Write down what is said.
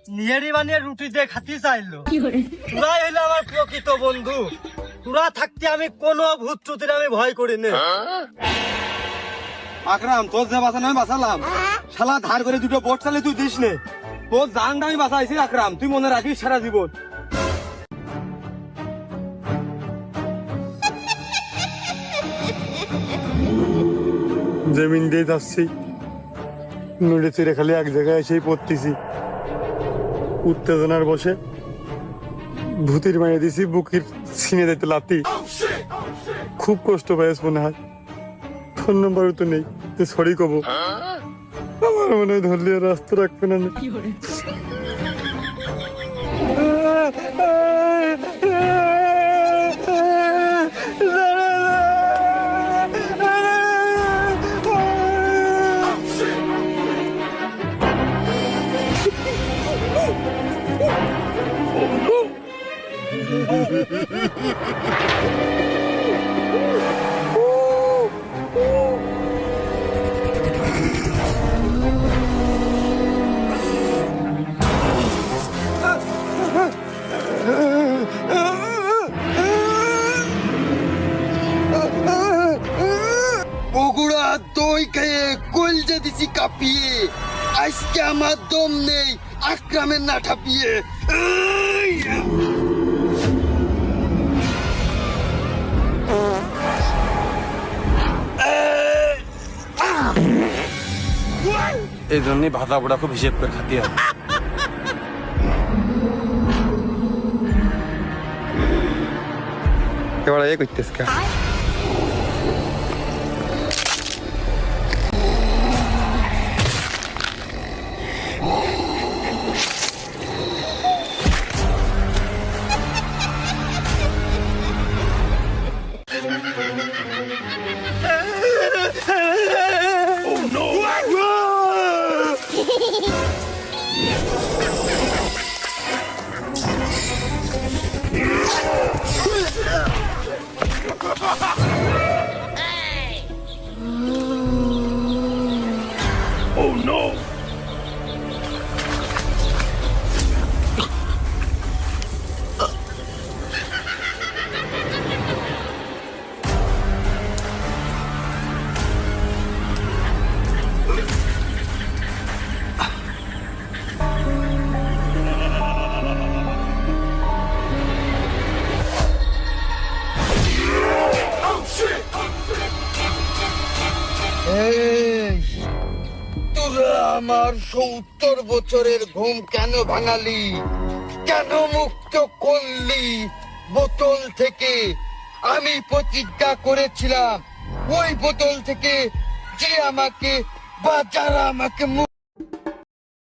নিয়েরি বানিয়ে রুটি দিয়ে খাতি চাইলো। তোরাই হইলো আমার প্রকৃত বন্ধু। তোরা থাকতে আমি কোনো ভূত টুতির আমি ভয় করি না। আকরাম, তোর যে বাঁচানো আমি বাঁচালাম, শালা ধার করে দুটো বোট চালে তুই দিস নে। তোর জানটা আমি বাঁচাইছি আকরাম, তুই মনে রাখিস সারা জীবন। জমিন দিয়ে যাচ্ছি, নড়ে চড়ে খালি এক জায়গায় এসেই পড়তেছি। উত্তেজনার বসে ভূতির মাইরে দিছি বুকের ছিনে দিতে লাতি। খুব কষ্ট পাইস মনে হয়। ফোন নাম্বারও তো নেই, সরি কব। আমার মনে হয় ধরলে রাস্তা রাখবে না। বগুড়া দই খেয়ে কলজে দিছি কাঁপিয়ে, আজকে আমার দম নেই আকরামের না ঠাপিয়ে। এই জন্যই ভাতা পোড়া খুব হিসেব করে খাতি হয়। এবার এ করতেছ কা? তোরা আমার 70 বছরের ঘুম কেন ভাঙালি, কেন মুক্ত করলি বোতল থেকে? আমি প্রতিজ্ঞা করেছিলাম ওই বোতল থেকে যে আমাকে বা যারা আমাকে